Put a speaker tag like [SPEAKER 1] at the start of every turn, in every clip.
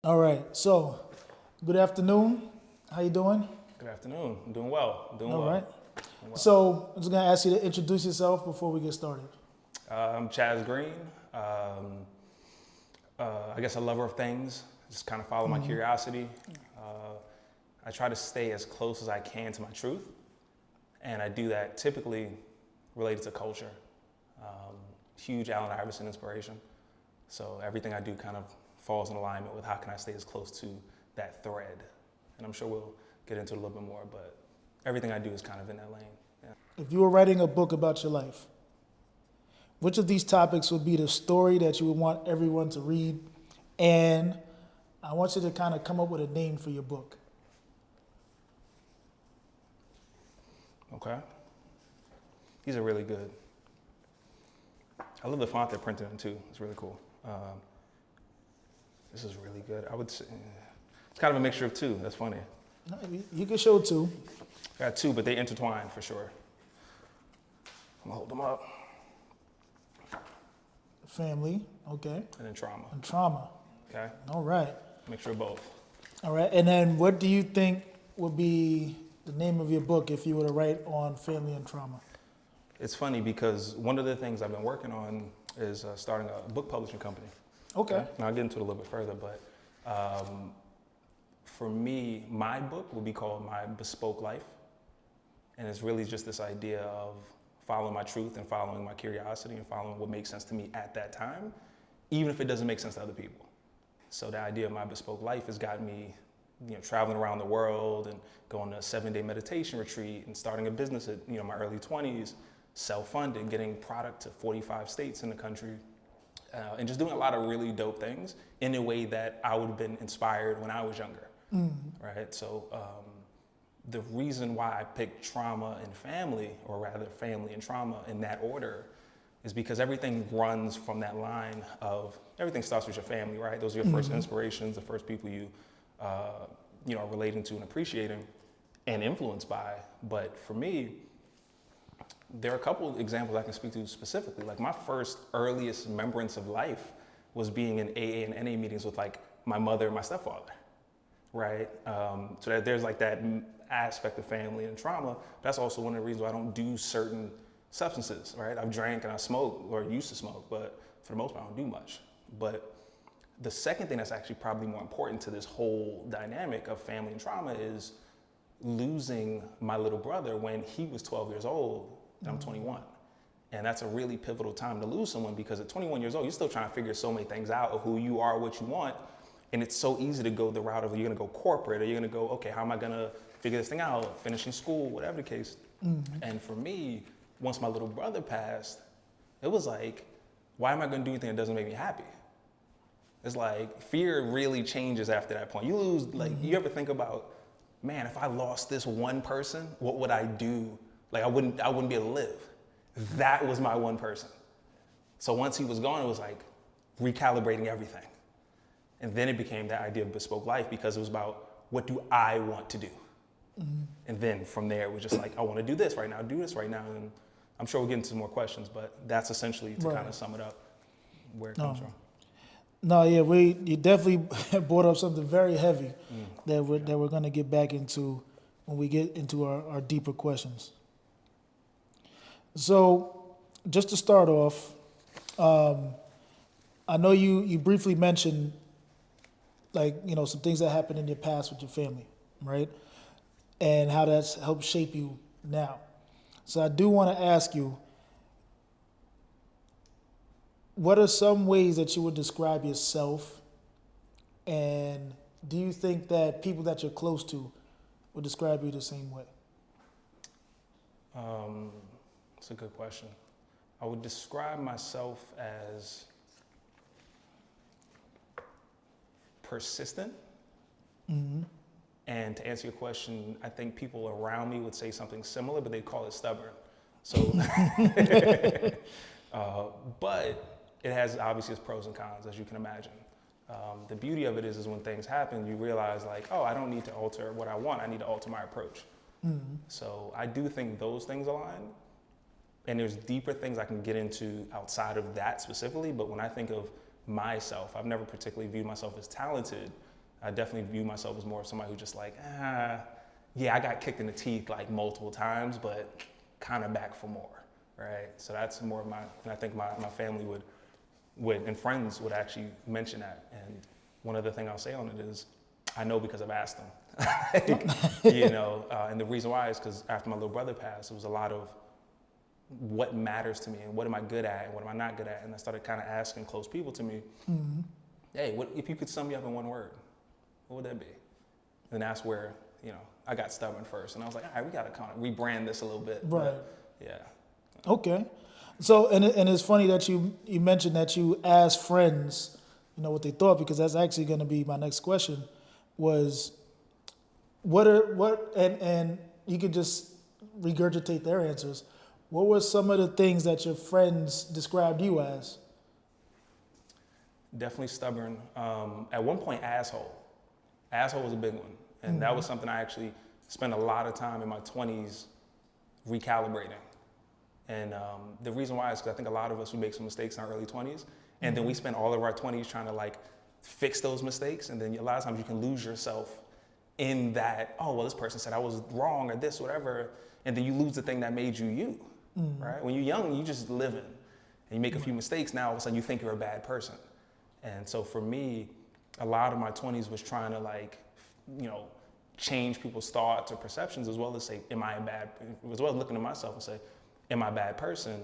[SPEAKER 1] All right. So, good afternoon. How you doing?
[SPEAKER 2] Good afternoon. I'm doing well. I'm doing
[SPEAKER 1] All
[SPEAKER 2] well.
[SPEAKER 1] right.
[SPEAKER 2] Doing well.
[SPEAKER 1] So, I'm just gonna ask you to introduce yourself before we get started.
[SPEAKER 2] I'm Chaz Greene. I guess a lover of things. Just kind of follow my curiosity. I try to stay as close as I can to my truth, and I do that typically related to culture. Huge Allen Iverson inspiration. So everything I do kind of falls in alignment with how can I stay as close to that thread. And I'm sure we'll get into it a little bit more, but everything I do is kind of in that lane. Yeah.
[SPEAKER 1] If you were writing a book about your life, which of these topics would be the story that you would want everyone to read? And I want you to kind of come up with a name for your book.
[SPEAKER 2] Okay. These are really good. I love the font they're printed in too. It's really cool. This is really good. I would say it's kind of a mixture of two. That's funny.
[SPEAKER 1] You can show two.
[SPEAKER 2] I got two, but they intertwine for sure. I'm gonna hold them up.
[SPEAKER 1] Family, okay.
[SPEAKER 2] And then trauma.
[SPEAKER 1] And trauma.
[SPEAKER 2] Okay.
[SPEAKER 1] All right.
[SPEAKER 2] Mixture of both.
[SPEAKER 1] All right. And then what do you think would be the name of your book if you were to write on family and trauma?
[SPEAKER 2] It's funny because one of the things I've been working on is starting a book publishing company.
[SPEAKER 1] Okay.
[SPEAKER 2] And I'll get into it a little bit further, but for me, my book would be called My Bespoke Life. And it's really just this idea of following my truth and following my curiosity and following what makes sense to me at that time, even if it doesn't make sense to other people. So the idea of My Bespoke Life has got me, traveling around the world and going to a 7-day meditation retreat and starting a business at, my early 20s, self-funded, getting product to 45 states in the country, and just doing a lot of really dope things in a way that I would have been inspired when I was younger, right? So the reason why I picked trauma and family, or rather family and trauma in that order, is because everything runs from that line of everything starts with your family, right? Those are your first inspirations, the first people you, are relating to and appreciating and influenced by. But for me, there are a couple examples I can speak to specifically. Like my first earliest remembrance of life was being in AA and NA meetings with like my mother and my stepfather, right? So that there's like that aspect of family and trauma. That's also one of the reasons why I don't do certain substances, right? I've drank and I smoke, or used to smoke, but for the most part I don't do much. But the second thing that's actually probably more important to this whole dynamic of family and trauma is losing my little brother when he was 12 years old. I'm 21. And that's a really pivotal time to lose someone, because at 21 years old, you're still trying to figure so many things out of who you are, what you want. And it's so easy to go the route of you're gonna go corporate, or you're gonna go, okay, how am I gonna figure this thing out, finishing school, whatever the case. And for me, once my little brother passed, it was like, why am I gonna do anything that doesn't make me happy? It's like, fear really changes after that point. You lose, like, you ever think about, man, if I lost this one person, what would I do? Like I wouldn't be able to live. That was my one person. So once he was gone, it was like recalibrating everything. And then it became that idea of bespoke life, because it was about, what do I want to do? And then from there, it was just like, I want to do this right now, do this right now. And I'm sure we'll get into some more questions, but that's essentially to kind of sum it up where it comes from.
[SPEAKER 1] No, yeah, you definitely brought up something very heavy that we're going to get back into when we get into our deeper questions. So, just to start off, I know you briefly mentioned, like, some things that happened in your past with your family, right? And how that's helped shape you now. So I do want to ask you, what are some ways that you would describe yourself? And do you think that people that you're close to would describe you the same way?
[SPEAKER 2] That's a good question. I would describe myself as persistent. And to answer your question, I think people around me would say something similar, but they'd call it stubborn. So, but it has obviously its pros and cons, as you can imagine. The beauty of it is when things happen, you realize like, oh, I don't need to alter what I want. I need to alter my approach. So I do think those things align. And there's deeper things I can get into outside of that specifically. But when I think of myself, I've never particularly viewed myself as talented. I definitely view myself as more of somebody who just like, yeah, I got kicked in the teeth like multiple times, but kind of back for more, right? So that's more of and I think my family would and friends would actually mention that. And one other thing I'll say on it is, I know because I've asked them. And the reason why is because after my little brother passed, it was a lot of what matters to me and what am I good at and what am I not good at. And I started kind of asking close people to me, hey, what if you could sum me up in one word, what would that be? And that's where, I got stubborn first. And I was like, all right, we got to kind of rebrand this a little bit.
[SPEAKER 1] Right.
[SPEAKER 2] But, yeah.
[SPEAKER 1] Okay. So, and it's funny that you mentioned that you asked friends, what they thought, because that's actually going to be my next question was, and you could just regurgitate their answers. What were some of the things that your friends described you as?
[SPEAKER 2] Definitely stubborn. At one point, asshole. Asshole was a big one. And that was something I actually spent a lot of time in my 20s recalibrating. And the reason why is because I think a lot of us, we make some mistakes in our early 20s. And then we spend all of our 20s trying to like fix those mistakes. And then a lot of times you can lose yourself in that, oh, well, this person said I was wrong or this, whatever. And then you lose the thing that made you you, right? When you're young, you just living. And you make a few mistakes, now all of a sudden you think you're a bad person. And so for me, a lot of my 20s was trying to like, change people's thoughts or perceptions, as well as say, as well as looking at myself and say, am I a bad person?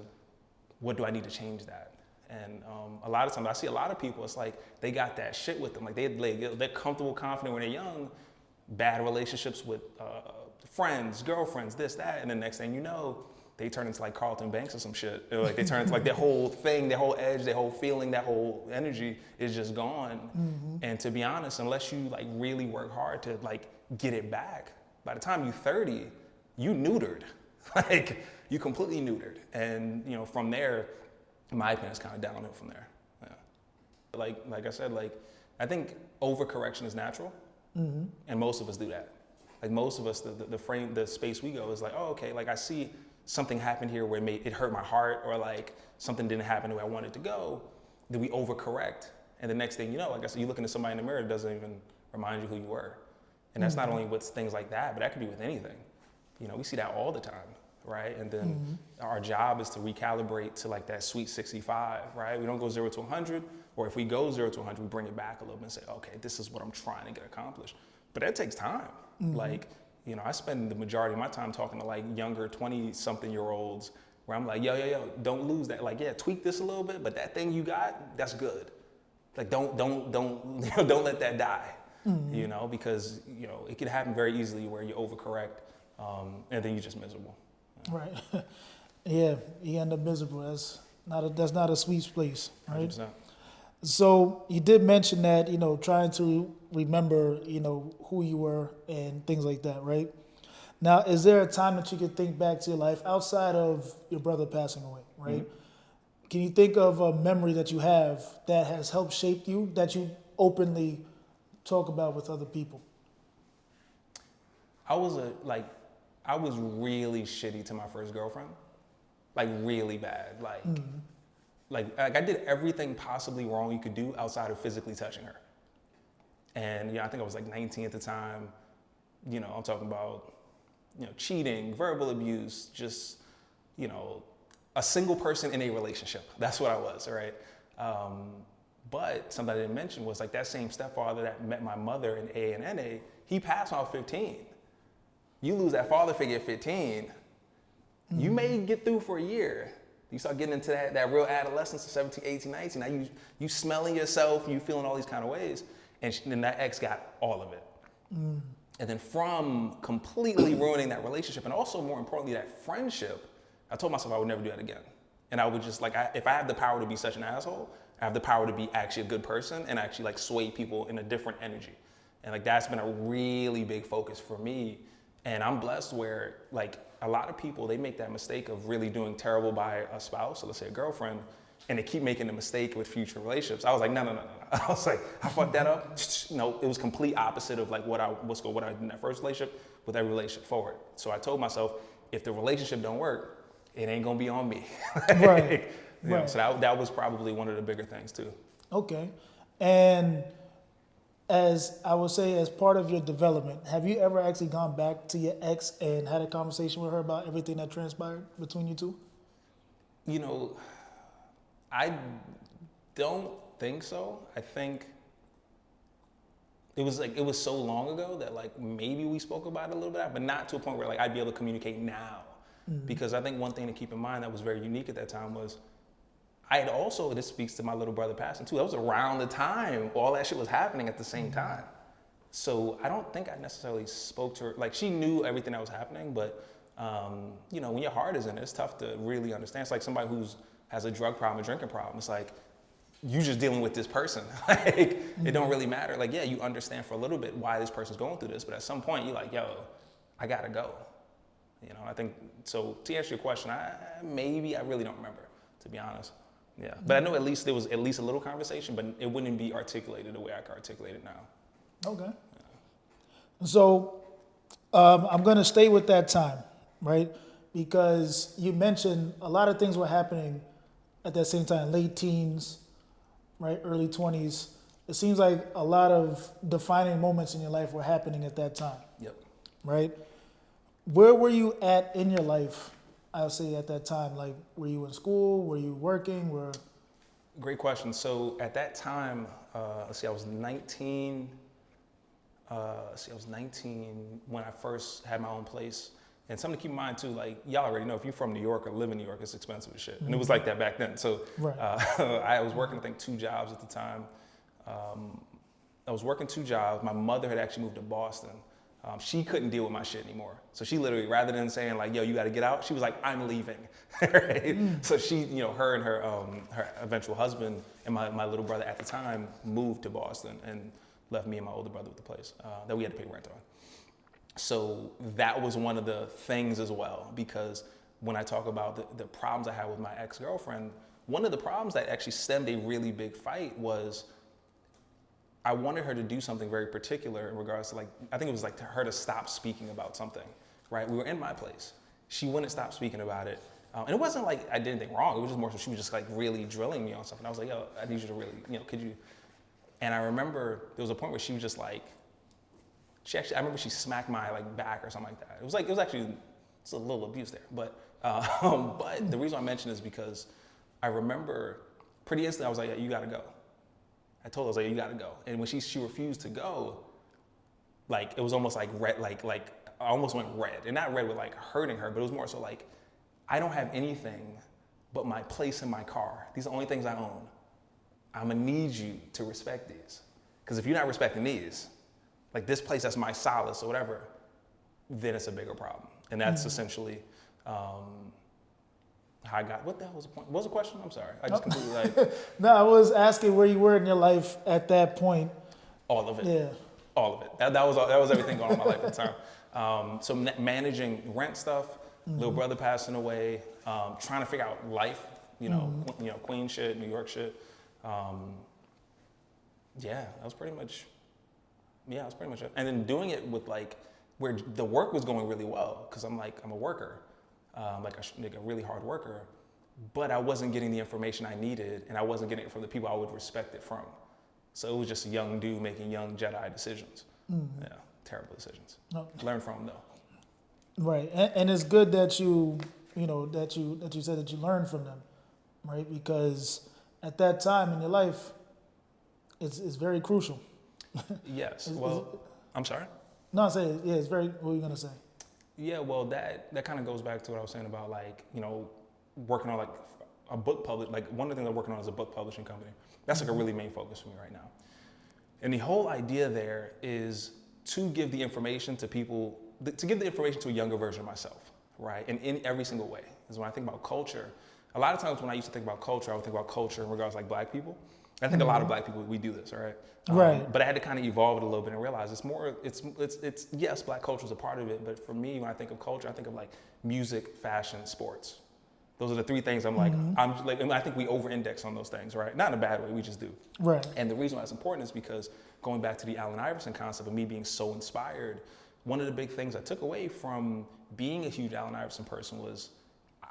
[SPEAKER 2] What do I need to change that? And a lot of times I see a lot of people, it's like they got that shit with them. Like they're comfortable, confident when they're young, bad relationships with friends, girlfriends, this, that. And the next thing you know, they turn into like Carlton Banks or some shit. Or like they turn into like their whole thing, their whole edge, their whole feeling, that whole energy is just gone. And to be honest, unless you like really work hard to like get it back, by the time you're 30, you neutered. Like you completely neutered. And from there, in my opinion, it's kind of downhill from there. Yeah. Like I said, like I think overcorrection is natural, and most of us do that. Like most of us, the space we go is like, oh, okay, like I see something happened here where it hurt my heart, or like something didn't happen the way I wanted to go. Then we overcorrect, and the next thing you know, like I said, you look into somebody in the mirror, it doesn't even remind you who you were. And that's not only with things like that, but that could be with anything. We see that all the time, right? And then our job is to recalibrate to like that sweet 65, right? We don't go 0 to 100, or if we go 0 to 100, we bring it back a little bit and say, okay, this is what I'm trying to get accomplished. But that takes time. Like, I spend the majority of my time talking to like younger 20-something-year-olds where I'm like, yo, don't lose that. Like, yeah, tweak this a little bit, but that thing you got, that's good. Like, don't don't let that die. Because it can happen very easily where you overcorrect, and then you're just miserable.
[SPEAKER 1] Right. Yeah, you end up miserable. That's not a sweet place, right?
[SPEAKER 2] 100%.
[SPEAKER 1] So you did mention that, trying to remember, who you were and things like that, right? Now, is there a time that you could think back to your life outside of your brother passing away, right? Can you think of a memory that you have that has helped shape you, that you openly talk about with other people?
[SPEAKER 2] I was really shitty to my first girlfriend, like really bad, like I did everything possibly wrong you could do outside of physically touching her. And I think I was like 19 at the time. I'm talking about cheating, verbal abuse, just a single person in a relationship. That's what I was, right? But something I didn't mention was like that same stepfather that met my mother in A and NA, he passed when I was 15. You lose that father figure at 15, you may get through for a year. You start getting into that real adolescence of 17, 18, 19. Now you smelling yourself, you feeling all these kind of ways. And then that ex got all of it. And then from completely ruining that relationship, and also more importantly, that friendship, I told myself I would never do that again. And I would just if I have the power to be such an asshole, I have the power to be actually a good person and actually like sway people in a different energy. And like that's been a really big focus for me. And I'm blessed where like a lot of people, they make that mistake of really doing terrible by a spouse, so let's say a girlfriend, and they keep making the mistake with future relationships. I was like, no. I was like, I fucked that up. No, it was complete opposite of like what I did in that first relationship with every relationship forward. So I told myself, if the relationship don't work, it ain't gonna be on me.
[SPEAKER 1] Right.
[SPEAKER 2] So that was probably one of the bigger things too.
[SPEAKER 1] Okay. And as I would say, as part of your development, have you ever actually gone back to your ex and had a conversation with her about everything that transpired between you two?
[SPEAKER 2] You know, I don't think so. I think it was so long ago that like maybe we spoke about it a little bit, but not to a point where like I'd be able to communicate now. Because I think one thing to keep in mind that was very unique at that time was I had also, this speaks to my little brother passing too, that was around the time all that shit was happening at the same time. So I don't think I necessarily spoke to her, like she knew everything that was happening, but you know, when your heart is in it, it's tough to really understand. It's like somebody who's has a drug problem, a drinking problem. It's like, you just dealing with this person. Like, it don't really matter. Like, yeah, you understand for a little bit why this person's going through this, but at some point you're like, yo, I gotta go. You know, I think, so to answer your question, I really don't remember, to be honest. Yeah, but I know at least there was at least a little conversation, but it wouldn't be articulated the way I can articulate it now.
[SPEAKER 1] Okay. So I'm going to stay with that time, right? Because you mentioned a lot of things were happening at that same time, late teens, right, early 20s. It seems like a lot of defining moments in your life were happening at that time.
[SPEAKER 2] Yep.
[SPEAKER 1] Right? Where were you at in your life, I would say, at that time? Like, were you in school? Were you working?
[SPEAKER 2] Great question. So at that time, let's see, I was 19. I was 19 when I first had my own place. And something to keep in mind too, like y'all already know, if you're from New York or live in New York, it's expensive as shit. And it was like that back then. So
[SPEAKER 1] Right.
[SPEAKER 2] I was working, I think, 2 jobs at the time. I was working 2 jobs. My mother had actually moved to Boston. She couldn't deal with my shit anymore. So she literally, rather than saying like, yo, you gotta get out, she was like, I'm leaving, right? So she, you know, her and her eventual husband and my little brother at the time moved to Boston and left me and my older brother with the place that we had to pay rent on. So that was one of the things as well, because when I talk about the problems I had with my ex-girlfriend, one of the problems that actually stemmed a really big fight was I wanted her to do something very particular in regards to, like, I think it was like to her to stop speaking about something, right? We were in my place. She wouldn't stop speaking about it. And it wasn't like I did anything wrong. It was just more so she was just like really drilling me on something. I was like, yo, I need you to really, you know, could you? And I remember there was a point where she was just like, I remember she smacked my like back or something like that. It was actually a little abuse there. But the reason I mention is because I remember pretty instantly I was like, yeah, you gotta go. I told her, I was like, you gotta go. And when she refused to go, like it was almost like red, like I almost went red. And not red with like hurting her, but it was more so like, I don't have anything but my place in my car. These are the only things I own. I'm gonna need you to respect these. Because if you're not respecting these, like this place that's my solace or whatever, then it's a bigger problem. And that's essentially how I got, what the hell was the point? What was the question? I'm sorry. I just completely like.
[SPEAKER 1] No, I was asking where you were in your life at that point.
[SPEAKER 2] All of it.
[SPEAKER 1] Yeah.
[SPEAKER 2] All of it. That was everything going on in my life at the time. So managing rent stuff, little brother passing away, trying to figure out life, you know, Queen shit, New York shit. Yeah, that was pretty much it. And then doing it with like, where the work was going really well, because I'm a worker, like a really hard worker, but I wasn't getting the information I needed, and I wasn't getting it from the people I would respect it from. So it was just a young dude making young Jedi decisions. Yeah, terrible decisions.
[SPEAKER 1] No.
[SPEAKER 2] Learn from them though.
[SPEAKER 1] Right, and it's good that you said that you learned from them, right? Because at that time in your life, it's very crucial.
[SPEAKER 2] Yes. Well, I'm sorry.
[SPEAKER 1] No, I say yeah. It's very. What are you gonna say?
[SPEAKER 2] Yeah. Well, that kind of goes back to what I was saying about like working on like a book like one of the things I'm working on is a book publishing company. That's like a really main focus for me right now. And the whole idea there is to give the information to people, to give the information to a younger version of myself, right? And in every single way. Because when I think about culture, a lot of times when I used to think about culture, I would think about culture in regards to like black people. I think a lot of black people, we do this, all right?
[SPEAKER 1] Right.
[SPEAKER 2] But I had to kind of evolve it a little bit and realize it's yes, black culture is a part of it, but for me, when I think of culture, I think of like music, fashion, sports. Those are the 3 things and I think we over-index on those things, right? Not in a bad way, we just do.
[SPEAKER 1] Right.
[SPEAKER 2] And the reason why it's important is because going back to the Allen Iverson concept of me being so inspired, one of the big things I took away from being a huge Allen Iverson person was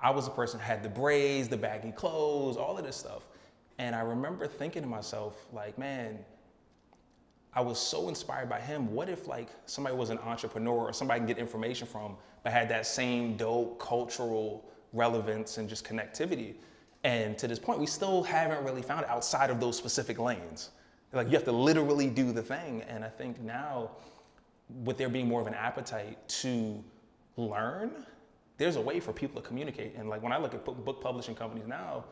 [SPEAKER 2] I was a person who had the braids, the baggy clothes, all of this stuff. And I remember thinking to myself, like, man, I was so inspired by him. What if like somebody was an entrepreneur or somebody can get information from, but had that same dope cultural relevance and just connectivity? And to this point, we still haven't really found it outside of those specific lanes. Like you have to literally do the thing. And I think now, with there being more of an appetite to learn, there's a way for people to communicate. And like when I look at book publishing companies now,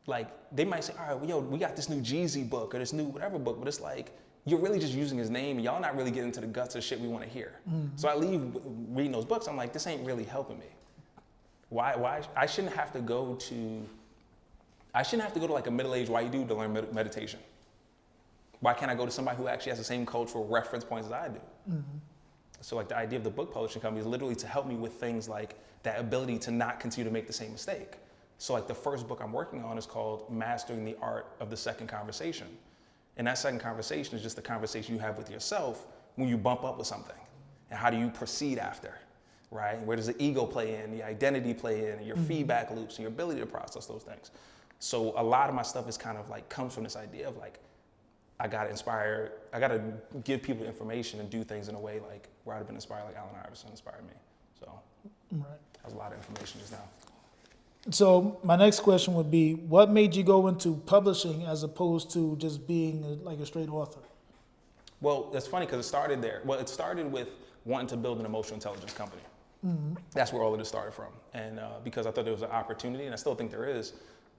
[SPEAKER 2] like they might say, all right, well, yo, we got this new Jeezy book or this new whatever book, but it's like, you're really just using his name and y'all not really getting to the guts of shit we want to hear. So I leave reading those books, I'm like, this ain't really helping me. Why? I shouldn't have to go to like a middle-aged white dude to learn meditation. Why can't I go to somebody who actually has the same cultural reference points as I do? So like the idea of the book publishing company is literally to help me with things like that ability to not continue to make the same mistake. So like the first book I'm working on is called Mastering the Art of the Second Conversation. And that second conversation is just the conversation you have with yourself when you bump up with something. And how do you proceed after, right? Where does the ego play in, the identity play in, and your feedback loops, and your ability to process those things. So a lot of my stuff is kind of like, comes from this idea of like, I gotta give people information and do things in a way like where I'd have been inspired, like Allen Iverson inspired me. So that was a lot of information just now.
[SPEAKER 1] So my next question would be, what made you go into publishing as opposed to just being like a straight author?
[SPEAKER 2] Well, it's funny because it started there. Well, it started with wanting to build an emotional intelligence company. That's where all of this started from. And because I thought there was an opportunity, and I still think there is,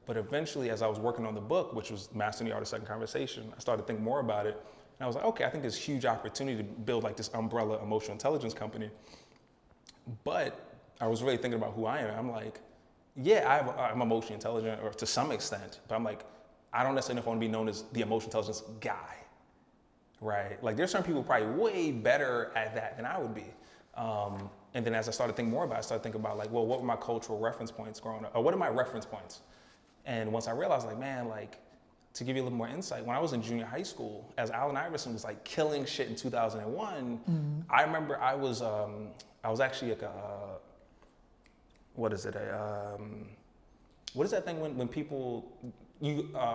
[SPEAKER 2] but eventually as I was working on the book, which was Mastering the Art of Second Conversation, I started to think more about it. And I was like, okay, I think there's a huge opportunity to build like this umbrella emotional intelligence company. But I was really thinking about who I am. I'm like, yeah, I'm emotionally intelligent, or to some extent, but I'm like, I don't necessarily know if I want to be known as the emotional intelligence guy, right? Like there's certain people probably way better at that than I would be. And then as I started thinking more about it, I started thinking about like, well, what were my cultural reference points growing up? Or what are my reference points? And once I realized like, man, like to give you a little more insight, when I was in junior high school, as Allen Iverson was like killing shit in 2001, I remember I was actually like what is that thing when people,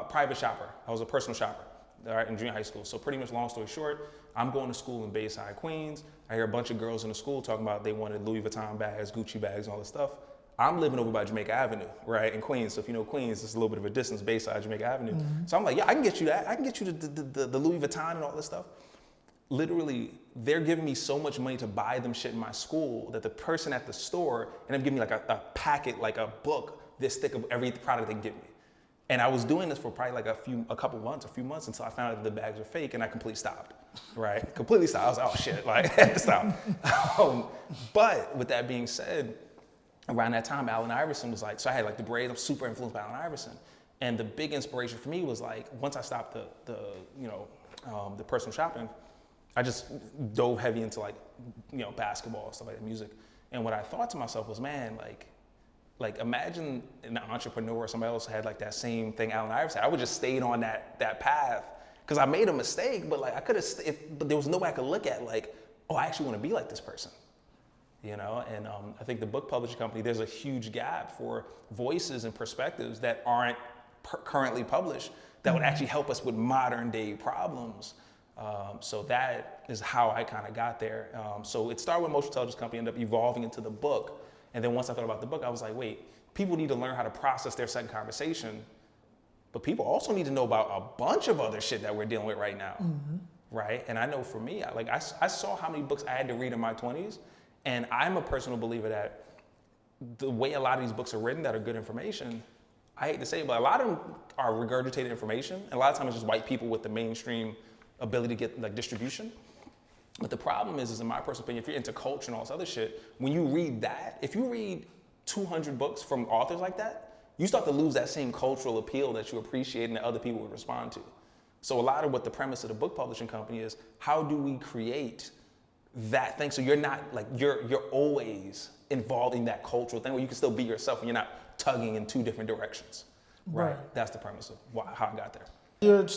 [SPEAKER 2] private shopper. I was a personal shopper, all right, in junior high school. So pretty much long story short, I'm going to school in Bayside, Queens. I hear a bunch of girls in the school talking about they wanted Louis Vuitton bags, Gucci bags, and all this stuff. I'm living over by Jamaica Avenue, right, in Queens. So if you know Queens, it's a little bit of a distance, Bayside, Jamaica Avenue. So I'm like, yeah, I can get you that. I can get you the Louis Vuitton and all this stuff. Literally, they're giving me so much money to buy them shit in my school that the person at the store ended up giving me like a packet, like a book this thick of every product they can give me. And I was doing this for probably like a few months until I found out that the bags were fake, and I completely stopped, right? Completely stopped. I was like, oh shit, like, I had to stop. But with that being said, around that time, Allen Iverson was like, so I had like the braids, I'm super influenced by Allen Iverson. And the big inspiration for me was like, once I stopped the personal shopping, I just dove heavy into like, basketball, stuff like that, music. And what I thought to myself was, man, like imagine an entrepreneur or somebody else had like that same thing Allen Iverson had. I would just stayed on that path because I made a mistake, but like I could have, but there was no way I could look at like, oh, I actually want to be like this person, And I think the book publishing company, there's a huge gap for voices and perspectives that aren't currently published that would actually help us with modern day problems. So that is how I kind of got there. So it started with Emotional Intelligence Company, ended up evolving into the book. And then once I thought about the book, I was like, wait, people need to learn how to process their second conversation, but people also need to know about a bunch of other shit that we're dealing with right now, right? And I know for me, I saw how many books I had to read in my 20s, and I'm a personal believer that the way a lot of these books are written that are good information, I hate to say it, but a lot of them are regurgitated information, and a lot of times it's just white people with the mainstream ability to get like distribution. But the problem is in my personal opinion, if you're into culture and all this other shit, when you read that, if you read 200 books from authors like that, you start to lose that same cultural appeal that you appreciate and that other people would respond to. So a lot of what the premise of the book publishing company is, how do we create that thing so you're not like, you're always involved in that cultural thing where you can still be yourself and you're not tugging in two different directions, right? That's the premise of how I got there.
[SPEAKER 1] You're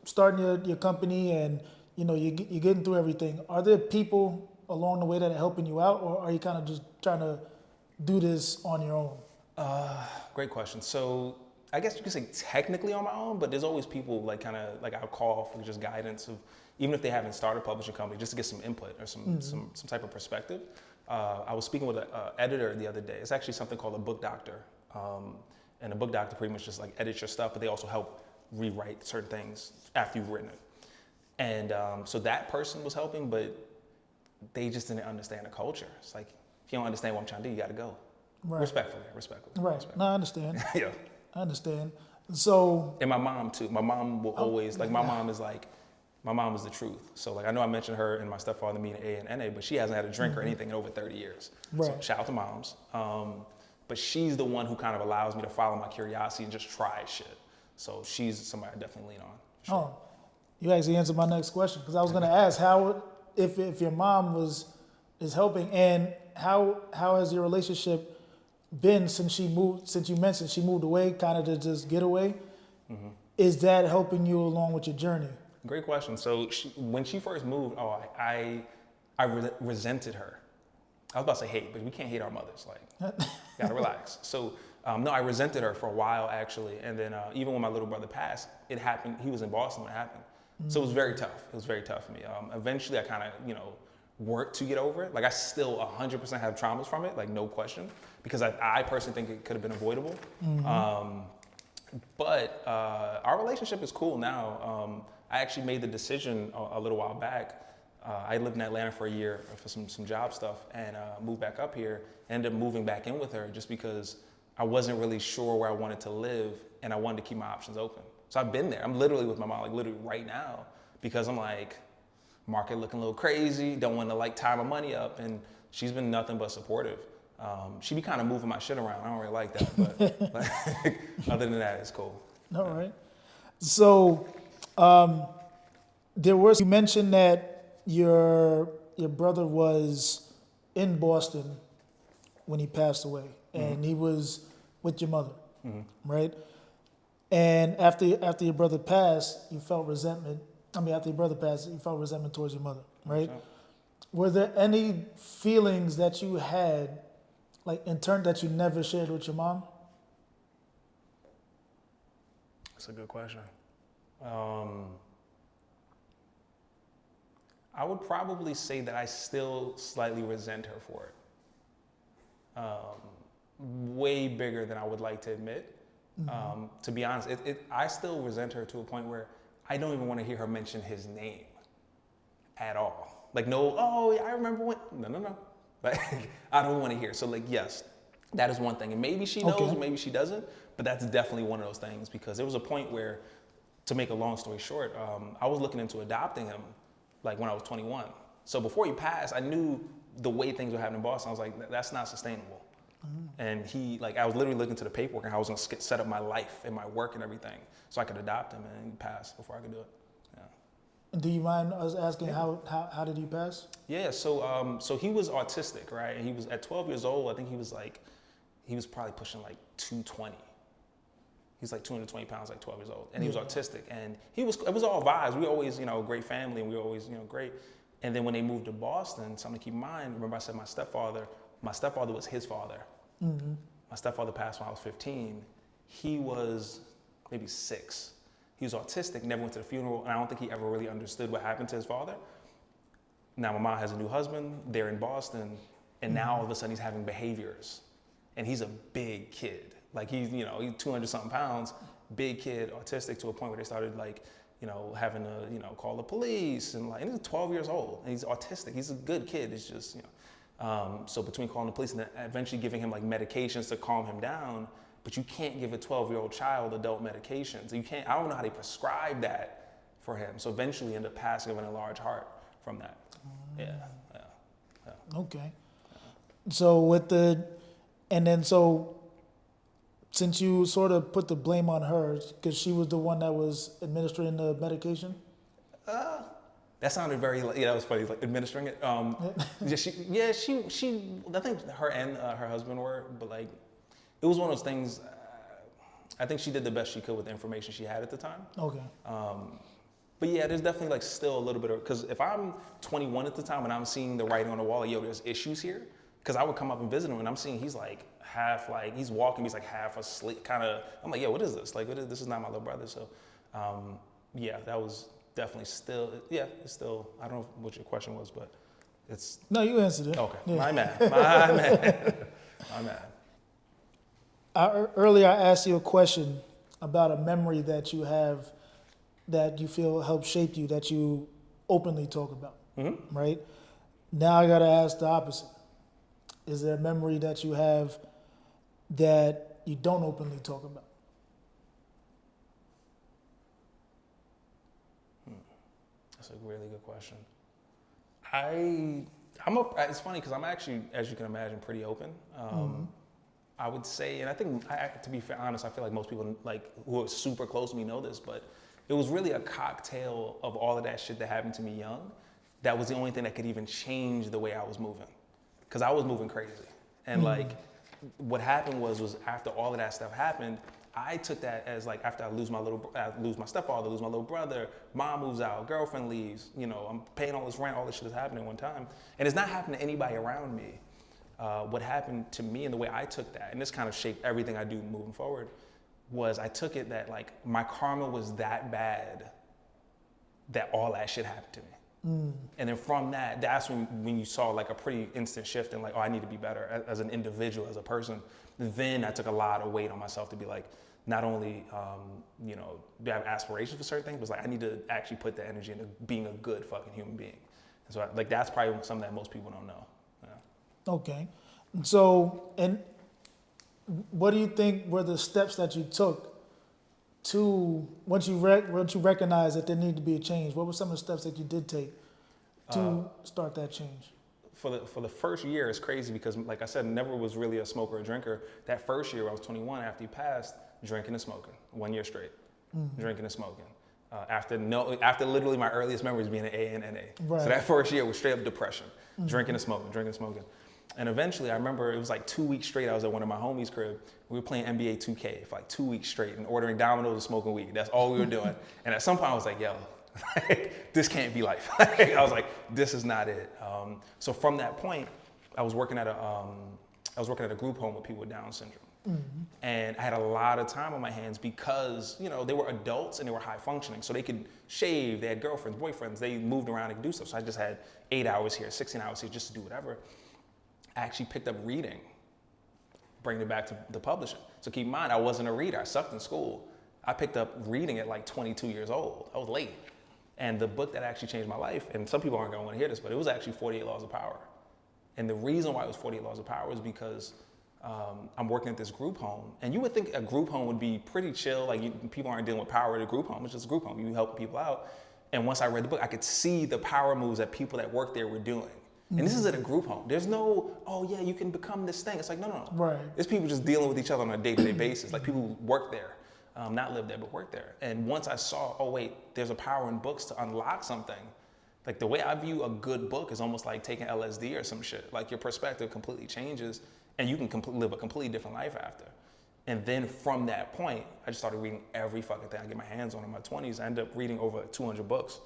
[SPEAKER 1] starting your company and you're getting through everything. Are there people along the way that are helping you out, or are you kind of just trying to do this on your own?
[SPEAKER 2] Great question. So I guess you could say technically on my own, but there's always people like kind of like I'll call for just guidance of, even if they haven't started a publishing company, just to get some input or some type of perspective. I was speaking with an editor the other day. It's actually something called a book doctor. And a book doctor pretty much just like edits your stuff, but they also help rewrite certain things after you've written it. And so that person was helping, but they just didn't understand the culture. It's like, if you don't understand what I'm trying to do, you got to go.
[SPEAKER 1] Right.
[SPEAKER 2] Respectfully.
[SPEAKER 1] Right. No, I understand.
[SPEAKER 2] Yeah.
[SPEAKER 1] I understand. So.
[SPEAKER 2] And my mom too. My mom will always, like my mom is the truth. So like, I know I mentioned her and my stepfather meeting A and NA, but she hasn't had a drink or anything in over 30 years.
[SPEAKER 1] Right.
[SPEAKER 2] So shout out to moms. But she's the one who kind of allows me to follow my curiosity and just try shit. So she's somebody I definitely lean on. Sure.
[SPEAKER 1] Oh, you actually answered my next question, because I was going to ask how, if your mom is helping, and how has your relationship been since she moved? Since you mentioned she moved away, kind of to just get away, is that helping you along with your journey?
[SPEAKER 2] Great question. So when she first moved, I resented her. I was about to say hate, but we can't hate our mothers. Like, gotta relax. So no, I resented her for a while actually, and then even when my little brother passed, it happened. He was in Boston when it happened, so it was very tough. It was very tough for me. Eventually, I kind of worked to get over it. Like I still 100% have traumas from it, like no question, because I personally think it could have been avoidable. But our relationship is cool now. I actually made the decision a little while back. I lived in Atlanta for a year for some job stuff, and moved back up here. Ended up moving back in with her just because I wasn't really sure where I wanted to live, and I wanted to keep my options open. So I've been there. I'm literally with my mom, like literally right now, because I'm like, market looking a little crazy, don't want to like tie my money up, and she's been nothing but supportive. She be kind of moving my shit around. I don't really like that, but like, other than that, it's cool.
[SPEAKER 1] All right. So you mentioned that your brother was in Boston when he passed away, and he was with your mother, right? And after your brother passed, you felt resentment. After your brother passed, you felt resentment towards your mother, right?
[SPEAKER 2] Sure.
[SPEAKER 1] Were there any feelings that you had, like in turn, that you never shared with your mom?
[SPEAKER 2] That's a good question. I would probably say that I still slightly resent her for it. Way bigger than I would like to admit. To be honest, I still resent her to a point where I don't even want to hear her mention his name at all. Like, no, oh, I remember when, no. Like, I don't want to hear. So like, yes, that is one thing. And maybe she knows, or maybe she doesn't, but that's definitely one of those things, because there was a point where, to make a long story short, I was looking into adopting him like when I was 21. So before he passed, I knew the way things were happening in Boston. I was like, that's not sustainable. And I was literally looking to the paperwork and how I was going to set up my life and my work and everything so I could adopt him, and he passed before I could do it. Yeah.
[SPEAKER 1] Do you mind us asking how did he pass?
[SPEAKER 2] Yeah, so he was autistic, right? And he was at 12 years old. I think he was probably pushing like 220. He's like 220 pounds, like 12 years old, and he was autistic. And it was all vibes. We were always, a great family, and we were always, great. And then when they moved to Boston, something to keep in mind. Remember, I said my stepfather was his father. My stepfather passed when I was 15. He was maybe 6. He was autistic, never went to the funeral, and I don't think he ever really understood what happened to his father. Now my mom has a new husband, they're in Boston, and now all of a sudden he's having behaviors. And he's a big kid. Like he's 200 something pounds, big kid, autistic, to a point where they started having to, call the police, and he's 12 years old, and he's autistic. He's a good kid. It's just, so between calling the police and then eventually giving him like medications to calm him down, but you can't give a 12-year-old child adult medications. I don't know how they prescribe that for him. So eventually he ended up passing of an enlarged heart from that. Yeah.
[SPEAKER 1] Okay. So since you sort of put the blame on her, because she was the one that was administering the medication?
[SPEAKER 2] That sounded very, that was funny, like administering it. She, I think her and her husband were, but like, it was one of those things, I think she did the best she could with the information she had at the time.
[SPEAKER 1] Okay.
[SPEAKER 2] But yeah, there's definitely like still a little bit of, because if I'm 21 at the time and I'm seeing the writing on the wall, like, yo, there's issues here, Because I would come up and visit him, and I'm seeing he's like half, like he's walking, he's like half asleep, kind of. I'm like, yo, what is this? Like, this is not my little brother. So, yeah, that was definitely still, yeah, it's still. I don't know what your question was, but it's.
[SPEAKER 1] No, you answered it.
[SPEAKER 2] Okay,
[SPEAKER 1] Yeah.
[SPEAKER 2] my man.
[SPEAKER 1] Earlier, I asked you a question about a memory that you have that you feel helped shape you, that you openly talk about, right? Now I got to ask the opposite. Is there a memory that you have that you don't openly talk about?
[SPEAKER 2] That's a really good question. It's funny because I'm actually, as you can imagine, pretty open. I would say, and I think, to be fair, honest, I feel like most people like who are super close to me know this, but it was really a cocktail of all of that shit that happened to me young. That was the only thing that could even change the way I was moving, because I was moving crazy. And like, what happened was after all of that stuff happened, I took that as like, after I lose my stepfather, lose my little brother, mom moves out, girlfriend leaves, you know, I'm paying all this rent, all this shit is happening one time, and it's not happening to anybody around me. What happened to me and the way I took that, and this kind of shaped everything I do moving forward, was I took it that like my karma was that bad that all that shit happened to me. And then from that, that's when you saw like a pretty instant shift in like, oh, I need to be better as an individual, as a person. Then I took a lot of weight on myself to be like, not only, you know, do I have aspirations for certain things, but it's like I need to actually put the energy into being a good fucking human being. And so like that's probably something that most people don't know. Yeah.
[SPEAKER 1] Okay. So, and what do you think were the steps that you took to, once you recognized that there needed to be a change, what were some of the steps that you did take to start that change?
[SPEAKER 2] For the first year, it's crazy because, like I said, never was really a smoker or drinker. That first year, when I was 21, after he passed, drinking and smoking, 1 year straight, drinking and smoking. After literally my earliest memories being an A and NA.
[SPEAKER 1] Right.
[SPEAKER 2] So that first year was straight up depression, drinking and smoking. And eventually, I remember it was like 2 weeks straight. I was at one of my homies' crib. We were playing NBA 2K for like 2 weeks straight and ordering Domino's and smoking weed. That's all we were doing. And at some point, I was like, yo, this can't be life. I was like, this is not it. So from that point, I was working at a group home with people with Down syndrome. And I had a lot of time on my hands because, you know, they were adults and they were high functioning. So they could shave, they had girlfriends, boyfriends, they moved around and could do stuff. So I just had 8 hours here, 16 hours here just to do whatever. I actually picked up reading, bringing it back to the publishing. So keep in mind, I wasn't a reader. I sucked in school. I picked up reading at like 22 years old. I was late. And the book that actually changed my life, and some people aren't going to want to hear this, but it was actually 48 Laws of Power. And the reason why it was 48 Laws of Power is because I'm working at this group home. And you would think a group home would be pretty chill, like people aren't dealing with power at a group home. It's just a group home. You help people out. And once I read the book, I could see the power moves that people that work there were doing. And this is at a group home. There's no, oh yeah, you can become this thing. It's like, no.
[SPEAKER 1] Right.
[SPEAKER 2] It's people just dealing with each other on a day-to-day basis. Like people who work there, not live there, but work there. And once I saw, oh wait, there's a power in books to unlock something. Like the way I view a good book is almost like taking LSD or some shit. Like your perspective completely changes and you can live a completely different life after. And then from that point, I just started reading every fucking thing I get my hands on in my 20s. I ended up reading over 200 books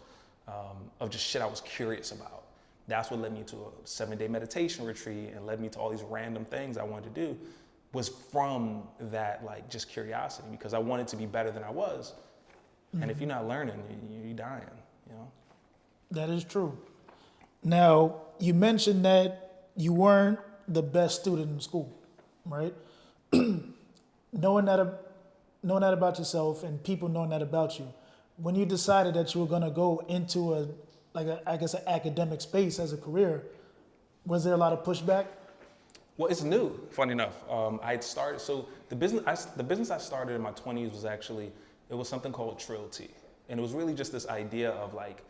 [SPEAKER 2] of just shit I was curious about. That's what led me to a 7-day meditation retreat and led me to all these random things I wanted to do, was from that like just curiosity, because I wanted to be better than I was. And if you're not learning, you're dying, you know? That
[SPEAKER 1] is true. Now, you mentioned that you weren't the best student in school, right? Knowing that about yourself and people knowing that about you, when you decided that you were going to go into an academic space as a career, was there a lot of pushback?
[SPEAKER 2] Well, it's new, funny enough. I had started, so the business I started in my 20s was actually, it was something called TrillTea. And it was really just this idea of like,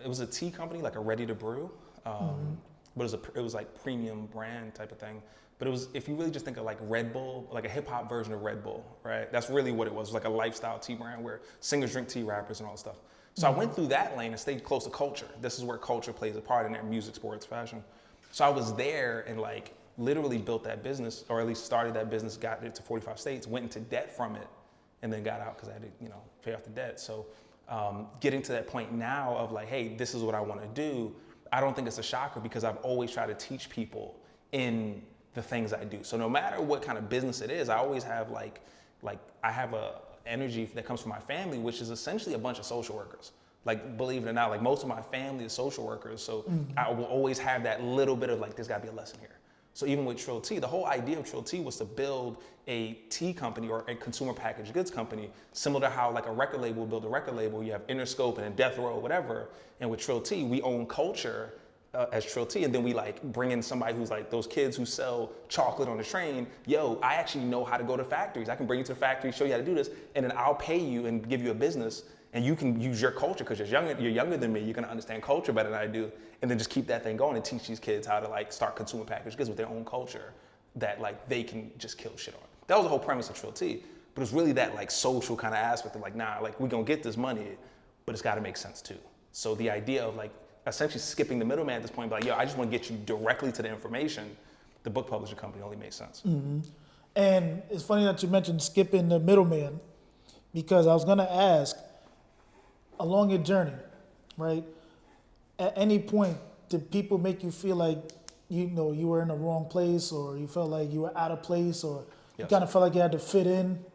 [SPEAKER 2] it was a tea company, like a ready to brew, but it was like premium brand type of thing. But it was, if you really just think of like Red Bull, like a hip hop version of Red Bull, right? That's really what it was like a lifestyle tea brand where singers drink tea, rappers and all that stuff. So I went through that lane and stayed close to culture. This is where culture plays a part in their music, sports, fashion. So I was there and like literally built that business, or at least started that business, got it to 45 states, went into debt from it, and then got out because I had to, pay off the debt. So getting to that point now of like, hey, this is what I want to do. I don't think it's a shocker because I've always tried to teach people in the things I do. So no matter what kind of business it is, I always have I have a energy that comes from my family, which is essentially a bunch of social workers. Like, believe it or not, like most of my family is social workers. So I will always have that little bit of like, there's gotta be a lesson here. So even with TrillTea, the whole idea of TrillTea was to build a tea company or a consumer packaged goods company, similar to how like a record label will build a record label. You have Interscope and Death Row, whatever. And with TrillTea, we own culture as TrillTea, and then we like bring in somebody who's like those kids who sell chocolate on the train. Yo, I actually know how to go to factories. I can bring you to the factory, show you how to do this, and then I'll pay you and give you a business, and you can use your culture because you're younger than me. You're gonna understand culture better than I do, and then just keep that thing going and teach these kids how to like start consumer packaged goods with their own culture that like they can just kill shit on. That was the whole premise of TrillTea, but it's really that like social kind of aspect of like, nah, like we gonna get this money, but it's got to make sense too. So the idea of like essentially skipping the middleman at this point, like, yo, I just want to get you directly to the information. The book publishing company only made sense.
[SPEAKER 1] Mm-hmm. And it's funny that you mentioned skipping the middleman, because I was going to ask, along your journey, right? At any point, did people make you feel like, you know, you were in the wrong place, or you felt like you were out of place, or you kind of felt like you had to fit in?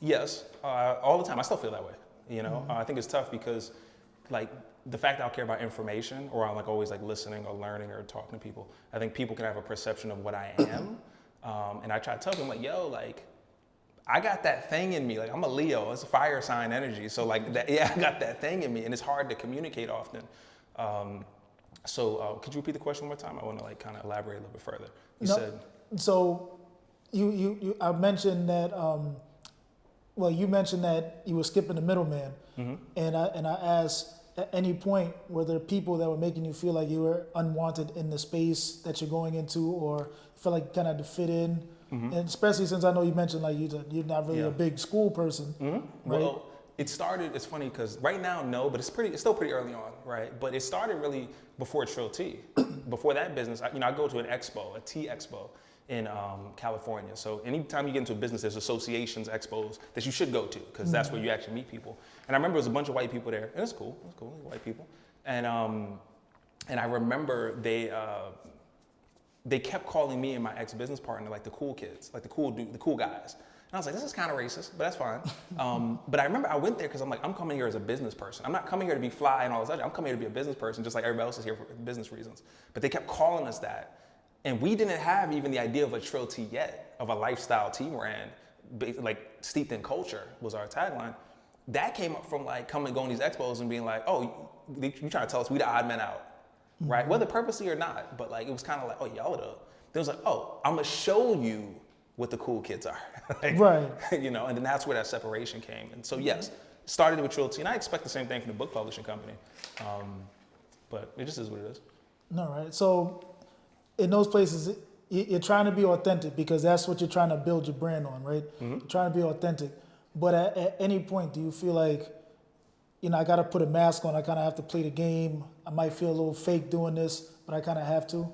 [SPEAKER 2] Yes, all the time. I still feel that way. You know, I think it's tough because, like, the fact that I care about information, or I'm like always like listening or learning or talking to people, I think people can have a perception of what I am. And I try to tell them like, yo, like, I got that thing in me. Like, I'm a Leo, it's a fire sign energy. So like that, yeah, I got that thing in me, and it's hard to communicate often. Could you repeat the question one more time? I want to like kind of elaborate a little bit further. You said.
[SPEAKER 1] So I mentioned that, you mentioned that you were skipping the middleman, and I asked, at any point, were there people that were making you feel like you were unwanted in the space that you're going into, or felt like you kind of had to fit in? And especially since I know you mentioned like you're not really a big school person, right?
[SPEAKER 2] Well, it started, it's funny because right now, no, but it's still pretty early on, right? But it started really before TrillTea. Before that business, I go to an expo, a tea expo in California. So anytime you get into a business, there's associations, expos that you should go to, because that's where you actually meet people. And I remember there was a bunch of white people there, and it's cool, white people. And I remember they kept calling me and my ex-business partner like the cool kids, like the cool guys. And I was like, this is kind of racist, but that's fine. But I remember I went there because I'm like, I'm coming here as a business person. I'm not coming here to be fly and all this other. I'm coming here to be a business person, just like everybody else is here for business reasons. But they kept calling us that. And we didn't have even the idea of a TrillTea yet, of a lifestyle tea brand, like steeped in culture was our tagline. That came up from like going to these expos and being like, oh, you trying to tell us we the odd men out, right? Whether purposely or not, but like it was kind of like, oh, y'all the. Then it was like, oh, I'm gonna show you what the cool kids are, like, right? You know, and then that's where that separation came. And so yes, started with TrillTea, and I expect the same thing from the book publishing company, but it just is what it is.
[SPEAKER 1] No, right. So in those places, you're trying to be authentic because that's what you're trying to build your brand on, right? You're trying to be authentic. But at any point, do you feel like, I got to put a mask on, I kind of have to play the game, I might feel a little fake doing this, but I kind of have to?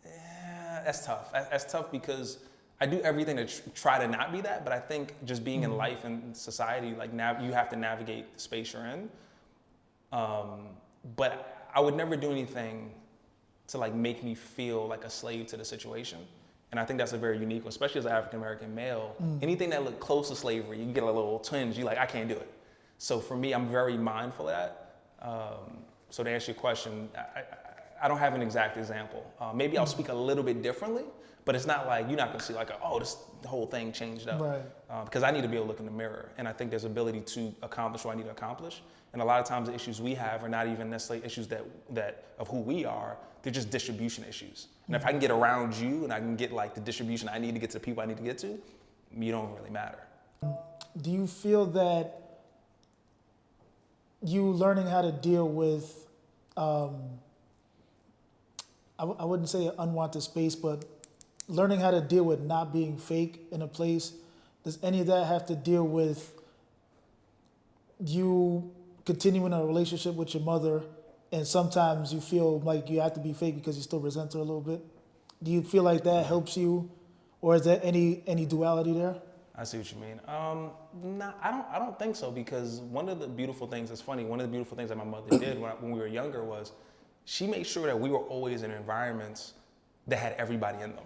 [SPEAKER 2] Yeah, that's tough. That's tough because I do everything to try to not be that, but I think just being in life and society, like you have to navigate the space you're in. But I would never do anything to like make me feel like a slave to the situation. And I think that's a very unique one, especially as an African-American male. Anything that look close to slavery, you can get a little twinge, you're like, I can't do it. So for me, I'm very mindful of that. So to answer your question, I don't have an exact example. Maybe I'll speak a little bit differently, but it's not like, you're not gonna see like, the whole thing changed up. Right. Because I need to be able to look in the mirror. And I think there's ability to accomplish what I need to accomplish. And a lot of times the issues we have are not even necessarily issues that of who we are, they're just distribution issues. And if I can get around you and I can get like the distribution I need to get to the people I need to get to, you don't really matter.
[SPEAKER 1] Do you feel that you learning how to deal with, I wouldn't say an unwanted space, but learning how to deal with not being fake in a place, does any of that have to deal with you continuing a relationship with your mother, and sometimes you feel like you have to be fake because you still resent her a little bit? Do you feel like that helps you, or is there any duality there?
[SPEAKER 2] I see what you mean. Nah, I don't think so, because one of the beautiful things, it's funny, one of the beautiful things that my mother did when we were younger was she made sure that we were always in environments that had everybody in them.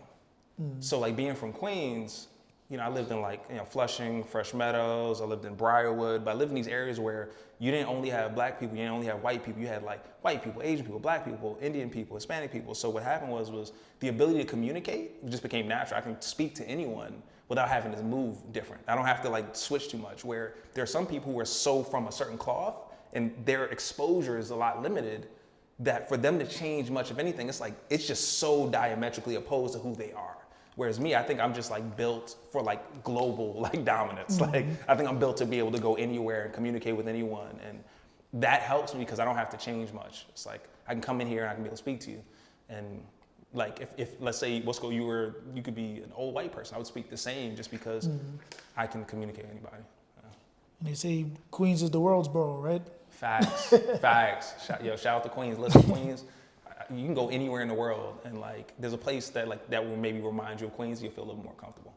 [SPEAKER 2] So like being from Queens, you know, I lived in like, you know, Flushing, Fresh Meadows, I lived in Briarwood, but I lived in these areas where you didn't only have black people, you didn't only have white people, you had like white people, Asian people, black people, Indian people, Hispanic people. So what happened was the ability to communicate just became natural. I can speak to anyone without having to move different. I don't have to like switch too much, where there are some people who are so from a certain cloth and their exposure is a lot limited, that for them to change much of anything, it's like, it's just so diametrically opposed to who they are. Whereas me, I think I'm just like built for like global like dominance. Like I think I'm built to be able to go anywhere and communicate with anyone. And that helps me because I don't have to change much. It's like I can come in here and I can be able to speak to you. And like if let's say you could be an old white person, I would speak the same just because I can communicate with anybody.
[SPEAKER 1] And they say Queens is the world's borough, right?
[SPEAKER 2] Facts, facts. Shout out to Queens. Listen, Queens, you can go anywhere in the world, and like there's a place that will maybe remind you of Queens. You'll feel a little more comfortable.